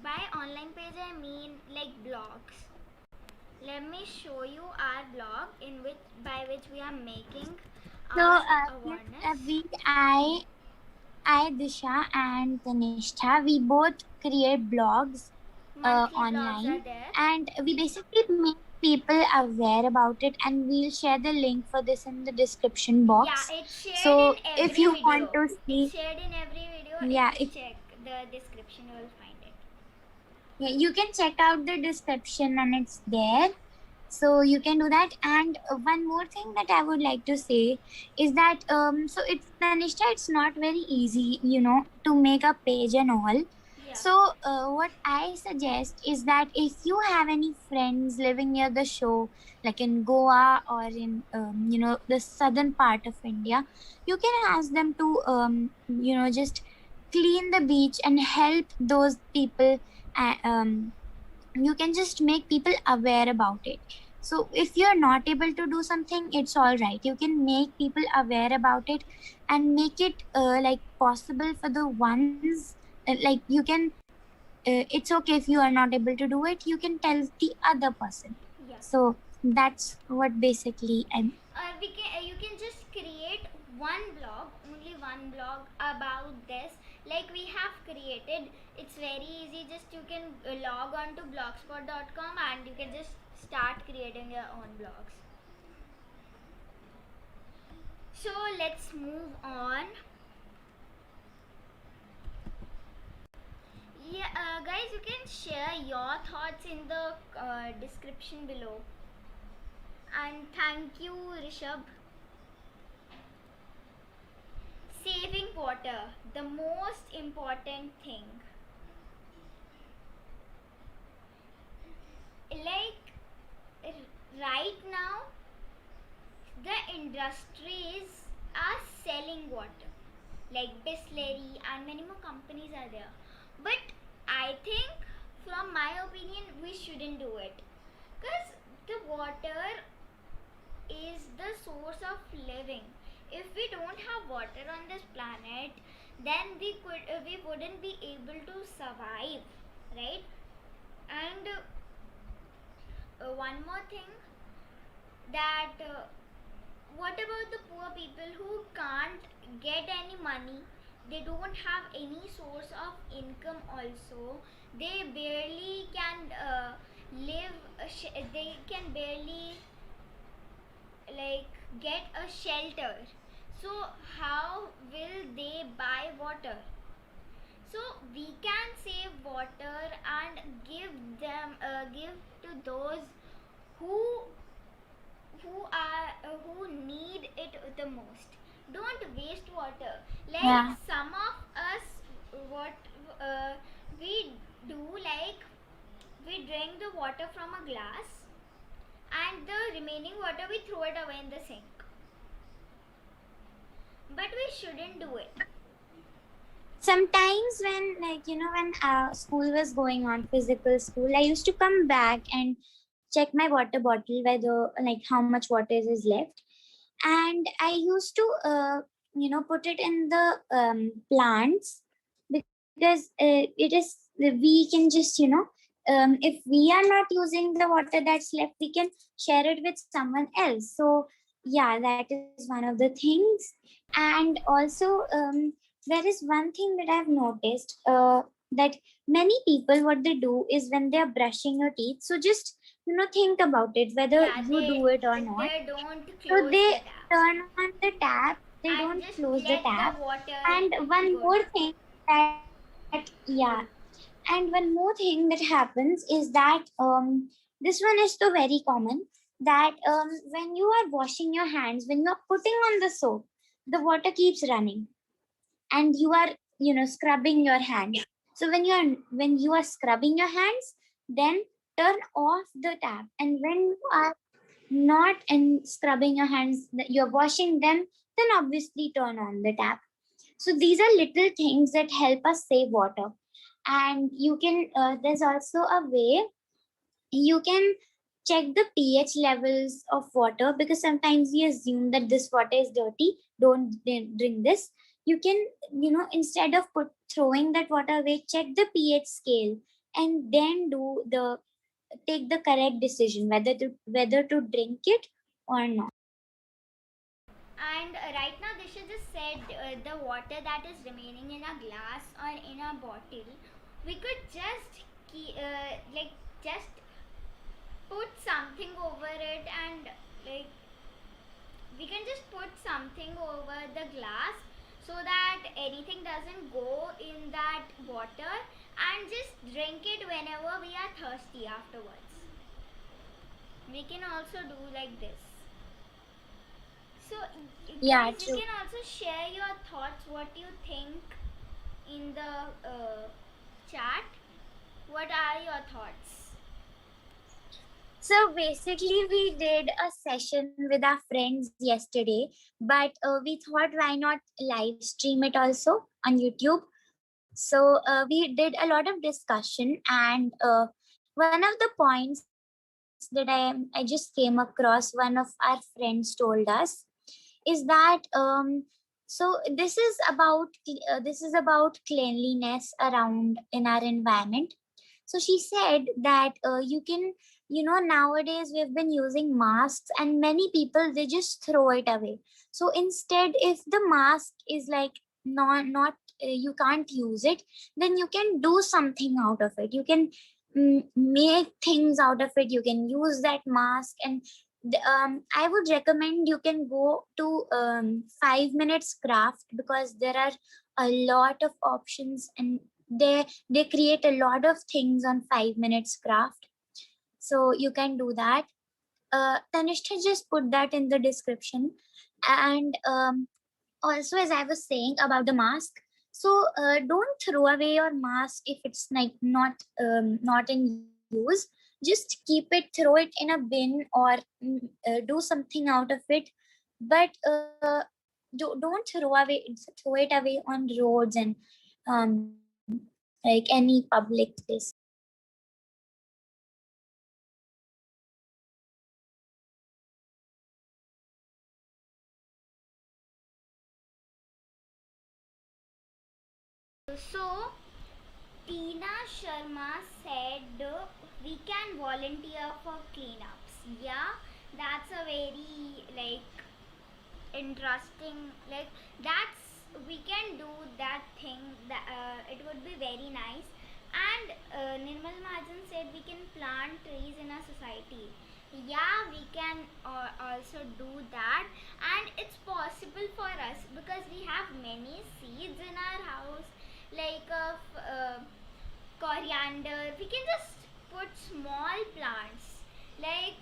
By online page I mean like blogs. Let me show you our blog in which by which we are making So our yes, awareness. I, Disha, and Tanishtha, we both create blogs Monthly blogs are online, there. and we basically make people aware about it, and we'll share the link for this in the description Yeah, box. it's shared in So if every you want video. to It's see, shared in every video. If yeah, you if check the description, you will find it. yeah, you can check out the description and it's there. So you can do that. And one more thing that I would like to say is that so it's Tanisha, it's not very easy, to make a page and all. Yeah. So what I suggest is that if you have any friends living near the shore, like in Goa or in the southern part of India, you can ask them to just clean the beach and help those people. You can just make people aware about it. So if you're not able to do something, it's all right. You can make people aware about it and make it like possible for the ones like you can it's okay if you are not able to do it, you can tell the other person. Yeah. So that's what basically I. You can just create one blog, only one blog about this, like we have created. It's very easy. Just you can log on to blogspot.com and you can just start creating your own blogs. So let's move on. Yeah, guys, you can share your thoughts in the description below. And thank you, Rishabh. Saving water, the most important thing. Like right now, the industries are selling water, like Bisleri and many more companies are there. But I think, from my opinion, we shouldn't do it, because the water is the source of living. If we don't have water on this planet, then we wouldn't be able to survive, right? And one more thing, that what about the poor people who can't get any money? They don't have any source of income also. They barely can live they can barely like get a shelter. So how will they buy water? So we can save water and give to those who who need it the most. Don't waste water. Like Yeah. some of us, what we do, like we drink the water from a glass and the remaining water we throw it away in the sink. But we shouldn't do it. Sometimes when when school was going on, physical school, I used to come back and check my water bottle whether like how much water is left, and I used to put it in the plants, because it is we can just if we are not using the water that's left, we can share it with someone else. So yeah, that is one of the things. And also there is one thing that I've noticed, that many people, what they do is when they are brushing your teeth, so just think about it whether Yeah, you do it or not. they don't So close they the tap turn on the tap, they and don't just close the let tap. the water And one go more down. thing that, yeah, and one more thing that happens is that this one is so very common, that when you are washing your hands, when you are putting on the soap, the water keeps running, and you are scrubbing your hands. So when you are scrubbing your hands, then turn off the tap, and when you are not in scrubbing your hands, you're washing them, then obviously turn on the tap. So these are little things that help us save water. And you can there's also a way you can check the pH levels of water, because sometimes we assume that this water is dirty, don't drink this. You can instead of throwing that water away, check the pH scale, and then take the correct decision whether to drink it or not. And right now, Disha just said the water that is remaining in a glass or in a bottle, we could just like just put something over it, and like we can just put something over the glass so that anything doesn't go in that water, and just drink it whenever we are thirsty afterwards. We can also do like this. So Yeah, guys, you true. can also share your thoughts, what you think, in the chat. What are your thoughts? So basically, we did a session with our friends yesterday, but we thought why not live stream it also on YouTube. So we did a lot of discussion, and one of the points that I just came across, one of our friends told us, is that so this is about cleanliness around in our environment. So she said that you can, nowadays we've been using masks, and many people, they just throw it away. So instead, if the mask is like not you can't use it, then you can do something out of it. You can make things out of it. You can use that mask, and I would recommend you can go to 5 minutes craft, because there are a lot of options, and they create a lot of things on 5 minutes craft. So you can do that. Tanishta just put that in the description. And also, as I was saying about the mask, so don't throw away your mask if it's like not in use. Just keep it, throw it in a bin, or do something out of it. But don't throw it away on roads and like any public place. So, Tina Sharma said we can volunteer for cleanups. Yeah, that's a very interesting, that's we can do that thing. That it would be very nice. And Nirmal Mahajan said we can plant trees in a society. Yeah, we can also do that, and it's possible for us because we have many seeds in our house, like of coriander. We can just put small plants, like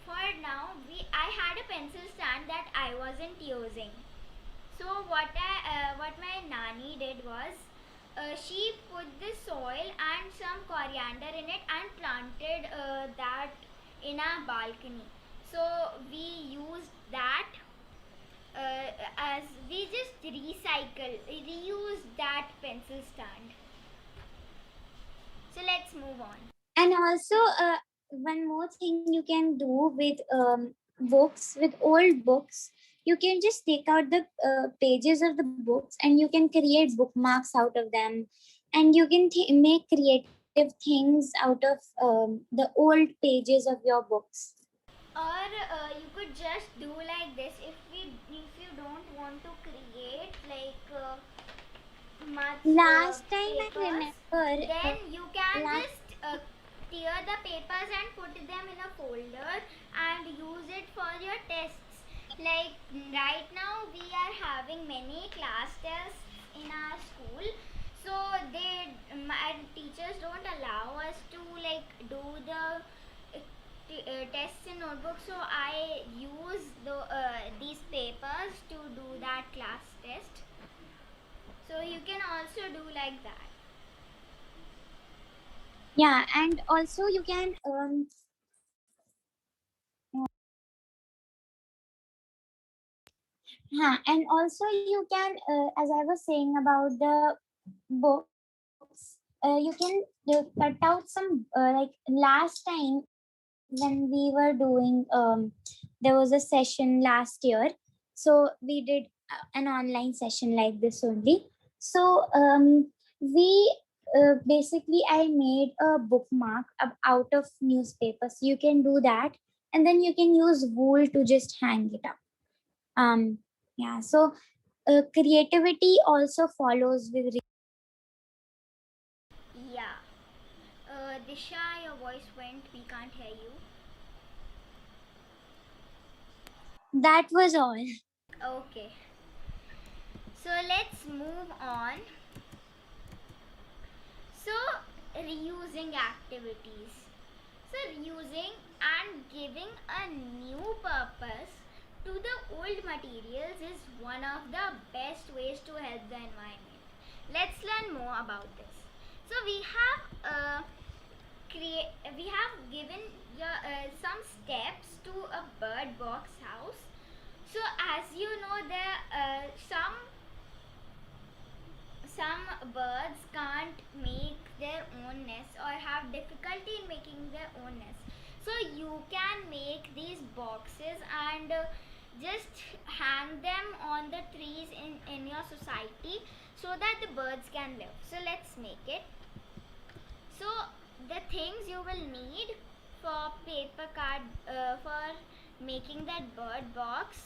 for now I had a pencil stand that I wasn't using. So what my nanny did was, she put the soil and some coriander in it and planted that in our balcony. So we used that, as we just reuse that pencil stand. So let's move on. And also, one more thing you can do with books, with old books, you can just take out the pages of the books, and you can create bookmarks out of them, and you can make creative things out of the old pages of your books. Or you could just do like this. If you don't want to create much Last time I papers, remember, then you can last just tear the papers and put them in a folder and use it for your tests. Like right now we are having many class tests in our school, so my teachers don't allow us to do the tests in notebook. So I use these papers to do that class test. So you can also do like that. yeah, and also you can and also you can, as I was saying about the books, you can cut out some like last time when we were doing there was a session last year. So we did an online session like this only. So we basically, I made a bookmark out of newspapers. You can do that, and then you can use wool to just hang it up. Yeah, so creativity also follows with Yeah. Disha, your voice went. We can't hear you. that was all. Okay. So let's move on. So, reusing activities. So, reusing and giving a new purpose to the old materials is one of the best ways to help the environment. Let's learn more about this. So, we have given some steps to a bird box house. So, as you know, there some birds can't make their own nest or have difficulty in making their own nest. So you can make these boxes and just hang them on the trees in your society so that the birds can live. So let's make it. So the things you will need for paper card for making that bird box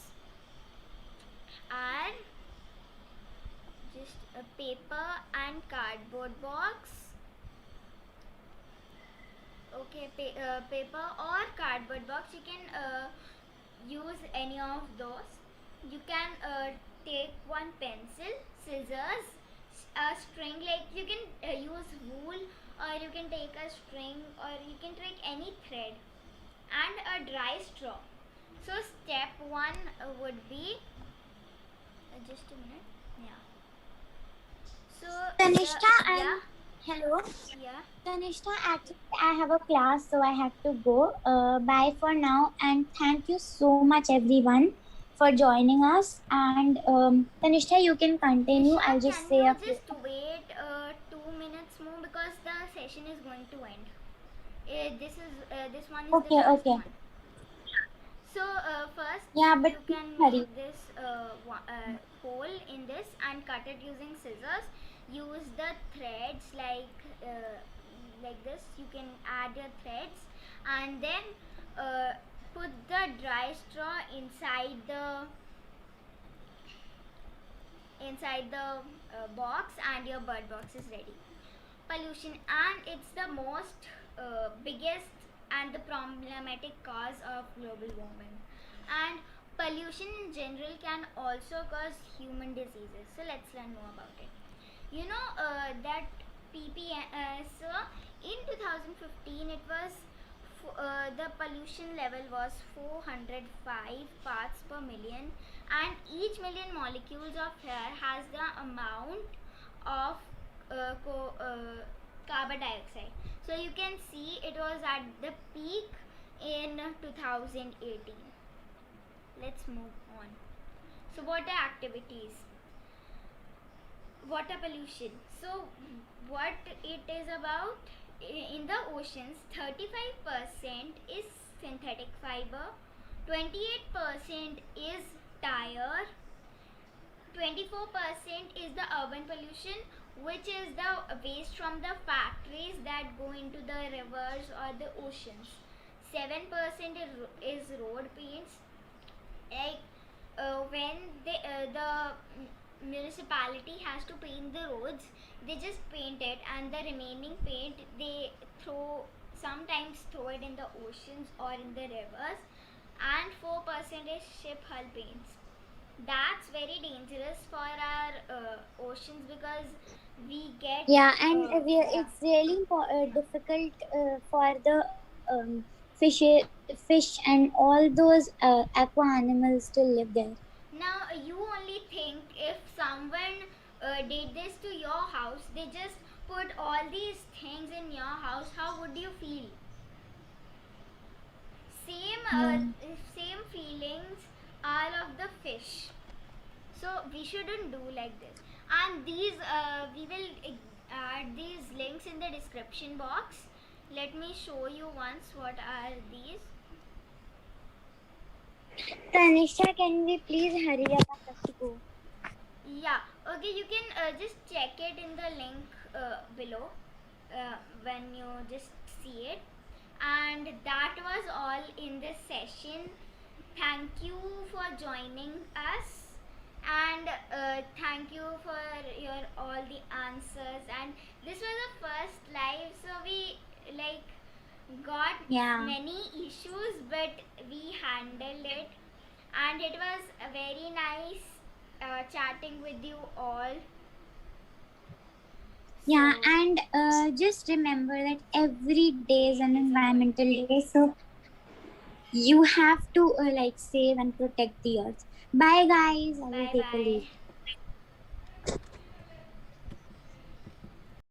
are just a paper and cardboard box. Okay, paper or cardboard box, you can use any of those. You can take one pencil, scissors, a string, like you can use wool, or you can take a string, or you can take any thread, and a dry straw. So step 1 would be just a minute. Yeah. So Tanishta, yeah, hello. yeah. Tanishta, actually, I have a class, so I have to go. Bye for now, and thank you so much, everyone, for joining us. And Tanishta, you can continue. Disha, I'll just can say you a few. just wait 2 minutes more because the session is going to end. This one is the Okay, last okay. one. So first Yeah, but you can hurry. make this hole in this and cut it using scissors. Use the threads like this. You can add your threads and then put the dry straw inside the box, and your bird box is ready. Pollution, and it's the most biggest and the problematic cause of global warming. And pollution in general can also cause human diseases. So let's learn more about it. You know that so in 2015 it was the pollution level was 405 parts per million, and each million molecules of air has the amount of carbon dioxide. So you can see it was at the peak in 2018. Let's move on. So water activities, water pollution. So what it is about, in the oceans 35% is synthetic fiber, 28% is tire, 24% is the urban pollution, which is the waste from the factories that go into the rivers or the oceans. 7% is road paints, like when the municipality has to paint the roads, they just paint it, and the remaining paint they sometimes throw it in the oceans or in the rivers. And 4% is ship hull paints. That's very dangerous for our oceans because we get Yeah, and yeah. it's really difficult for the fish and all those aqua animals to live there. Now you only think, if someone did this to your house, they just put all these things in your house, how would you feel? Same Yeah. same feelings are of the fish. So we shouldn't do like this. And these we will add these links in the description box. Let me show you once what are these. Tanisha, can we please hurry up? I have to go. Yeah, okay, you can just check it in the link below when you just see it. And that was all in this session. Thank you for joining us, and thank you for your all the answers. And this was the first live, so we like got Yeah. many issues, but we handled it, and it was very nice chatting with you all. Yeah, So and just remember that every day is an is a world. environmental day, so you have to like save and protect the earth. Bye, guys. I will Bye take a bye. leave.